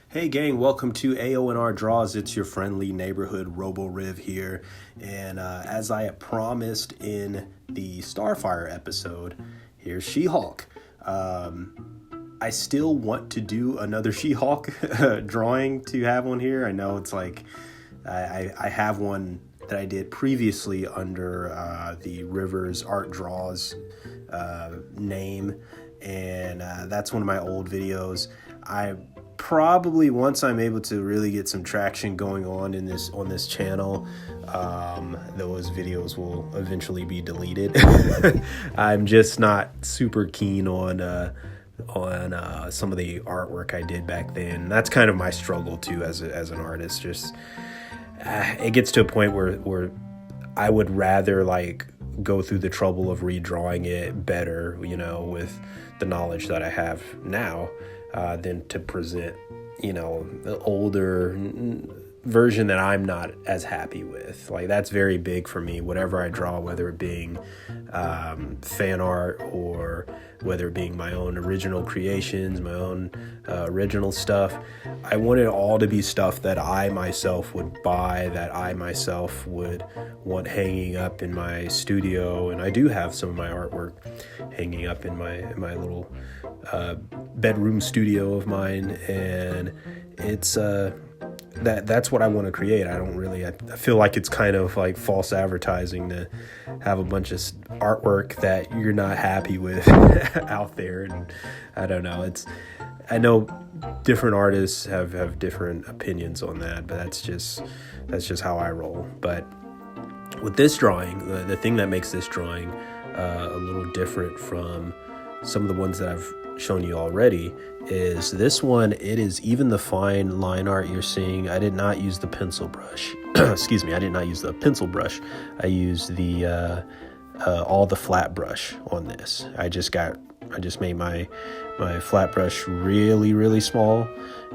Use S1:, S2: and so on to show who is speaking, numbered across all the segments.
S1: Hey gang, welcome to Aonr Draws. It's your friendly neighborhood ROBORIV here. And as I promised in the Starfire episode, here's She-Hulk. I still want to do another She-Hulk drawing to have one here. I know it's like, I have one that I did previously under the Rivers Art Draws name. And that's one of my old videos. I probably, once I'm able to really get some traction going on this channel, those videos will eventually be deleted. I'm just not super keen on some of the artwork I did back then. That's kind of my struggle too as an artist. Just it gets to a point where I would rather like go through the trouble of redrawing it better, with the knowledge that I have now, than to present, the older version that I'm not as happy with. Like, that's very big for me. Whatever I draw, whether it being fan art or whether it being my own original creations, my own original stuff, I want it all to be stuff that I myself would buy, that I myself would want hanging up in my studio. And I do have some of my artwork hanging up in my little bedroom studio of mine, and it's that's what I want to create. I feel like it's kind of like false advertising to have a bunch of artwork that you're not happy with out there. And I don't know, I know different artists have different opinions on that, but that's just how I roll. But with this drawing, the thing that makes this drawing a little different from some of the ones that I've shown you already is this one. It is even the fine line art you're seeing. I did not use the pencil brush. Excuse me, I did not use the pencil brush. I used the all the flat brush on this. I just made my flat brush really, really small,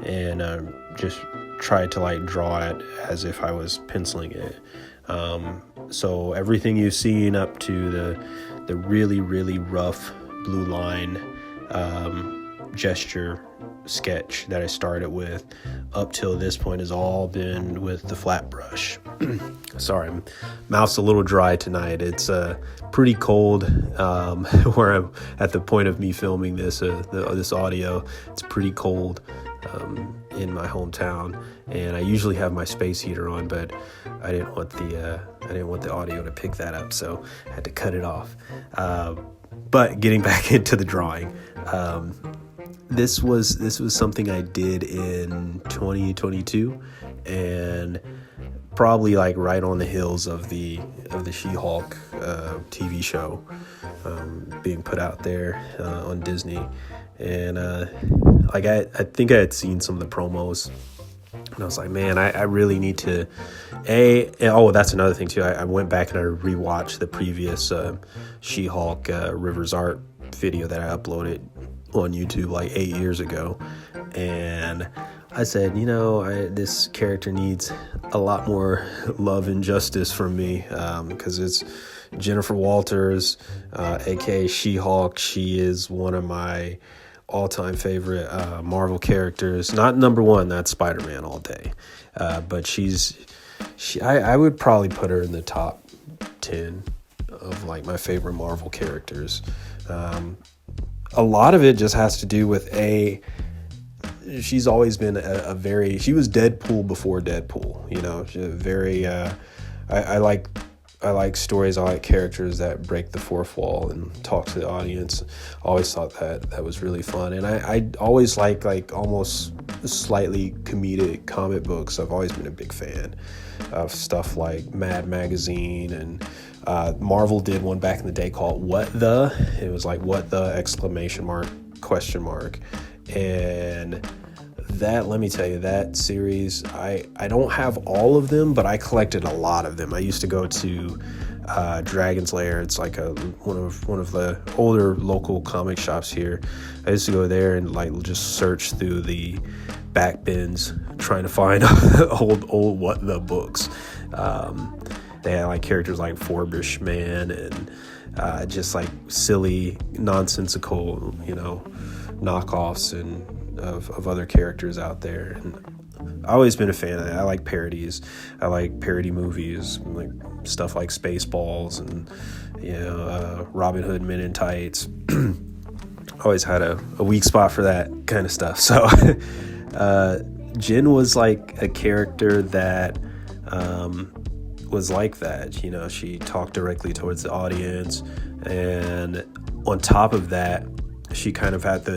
S1: and just tried to like draw it as if I was penciling it. So everything you've seen up to the really, really rough blue line gesture sketch that I started with up till this point has all been with the flat brush. Sorry, mouth's a little dry tonight. It's pretty cold where I'm at the point of me filming this audio. It's pretty cold in my hometown, and I usually have my space heater on, but I didn't want the audio to pick that up, so I had to cut it off. But getting back into the drawing, this was something I did in 2022, and probably like right on the heels of the She-Hulk TV show being put out there on Disney. And I think I had seen some of the promos, and I was like, man, I really need to that's another thing too. I went back and I rewatched the previous She-Hulk Rivers Art video that I uploaded on YouTube like 8 years ago, and I said, this character needs a lot more love and justice from me, because it's Jennifer Walters, aka She-Hulk. She is one of my all-time favorite Marvel characters. Not number one, that's Spider-Man all day, but I would probably put her in the top 10 of like my favorite Marvel characters. A lot of it just has to do with she's always been she was Deadpool before Deadpool, she's a very I like stories. I like characters that break the fourth wall and talk to the audience. I always thought that was really fun. And I always like almost slightly comedic comic books. I've always been a big fan of stuff like Mad Magazine, and Marvel did one back in the day called What The? It was like What The ? And that, let me tell you, that series, I don't have all of them, but I collected a lot of them. I used to go to Dragon's Lair. It's like one of the older local comic shops here. I used to go there and like just search through the back bins trying to find old What The books. They had like characters like Forbish Man and just like silly, nonsensical, knockoffs and of other characters out there. And I've always been a fan of that. I like parodies. I like parody movies, like stuff like Spaceballs and Robin Hood Men in Tights. Always had a weak spot for that kind of stuff. So Jin was like a character that was like that. You know, she talked directly towards the audience, and on top of that, she kind of had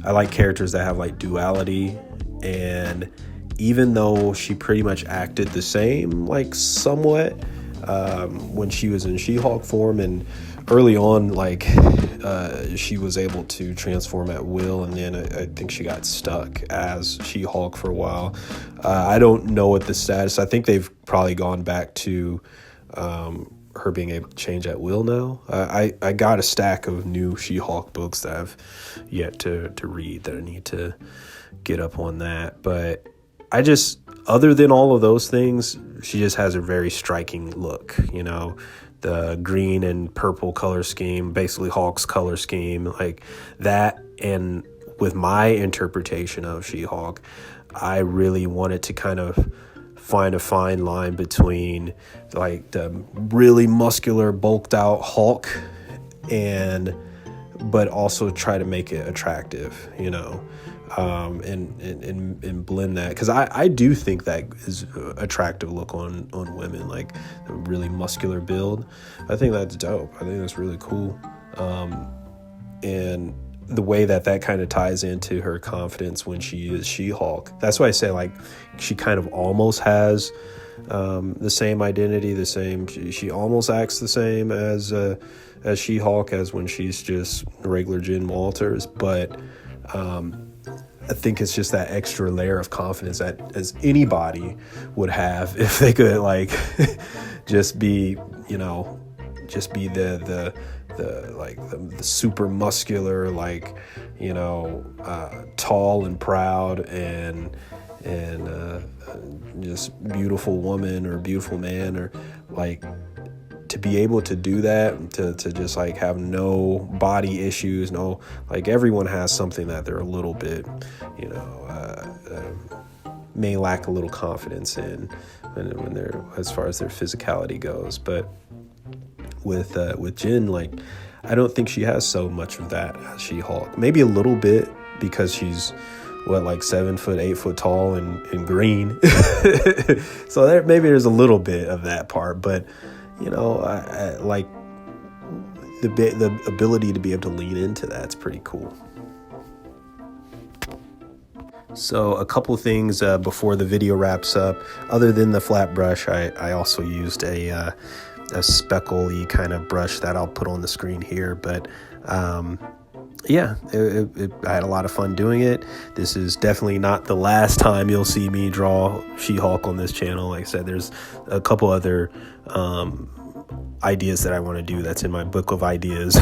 S1: I like characters that have like duality. And even though she pretty much acted the same, like somewhat, when she was in She-Hulk form, and early on, like she was able to transform at will, and then I think she got stuck as She-Hulk for a while. I don't know what the status. I think they've probably gone back to her being able to change at will now. I got a stack of new She-Hulk books that I've yet to read that I need to get up on that. But I just, other than all of those things, she just has a very striking look, you know, the green and purple color scheme, basically Hulk's color scheme, like that. And with my interpretation of She-Hulk, I really wanted to kind of find a fine line between like the really muscular, bulked out Hulk but also try to make it attractive, you know, and blend that, because I do think that is an attractive look on women, like a really muscular build. I think that's dope. I think that's really cool. And the way that kind of ties into her confidence when she is She-Hulk. That's why I say, like, she kind of almost has the same identity, the same. She almost acts the same as She-Hulk as when she's just regular Jen Walters, but I think it's just that extra layer of confidence that as anybody would have if they could, like, just be, you know, just be the super muscular, like, you know, tall and proud and just beautiful woman or beautiful man, or like to be able to do that, to just like have no body issues, no, like everyone has something that they're a little bit, you know, may lack a little confidence in when they're, as far as their physicality goes. But with Jen, like, I don't think she has so much of that as She-Hulk. Maybe a little bit because she's like 7 foot, 8 foot tall and green. So maybe there's a little bit of that part, but you know, I like the ability to be able to lean into that's pretty cool. So a couple things before the video wraps up. Other than the flat brush, I also used a speckle-y kind of brush that I'll put on the screen here. But yeah, I had a lot of fun doing it. This is definitely not the last time you'll see me draw She-Hulk on this channel. Like I said, there's a couple other ideas that I want to do that's in my book of ideas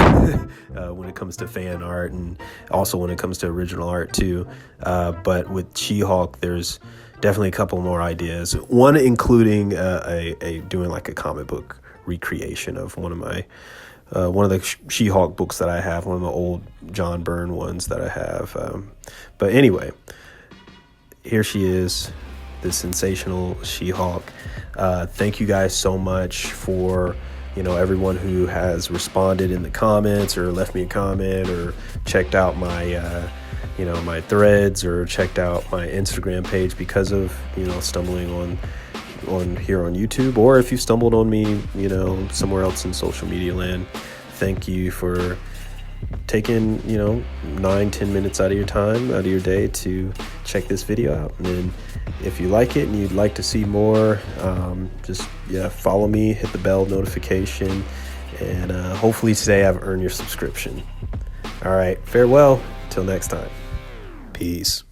S1: when it comes to fan art, and also when it comes to original art too. But with She-Hulk, there's definitely a couple more ideas. One including doing like a comic book recreation of one of the She-Hulk books that I have, one of the old John Byrne ones that I have. But anyway, here she is, the Sensational She-Hulk. Thank you guys so much for, you know, everyone who has responded in the comments or left me a comment or checked out my my threads or checked out my Instagram page because of, you know, stumbling on here on YouTube, or if you stumbled on me, you know, somewhere else in social media land. Thank you for taking, you know, 9-10 minutes out of your time, out of your day to check this video out. And then if you like it and you'd like to see more, just follow me, hit the bell notification, and hopefully today I've earned your subscription. All right, farewell till next time. Peace.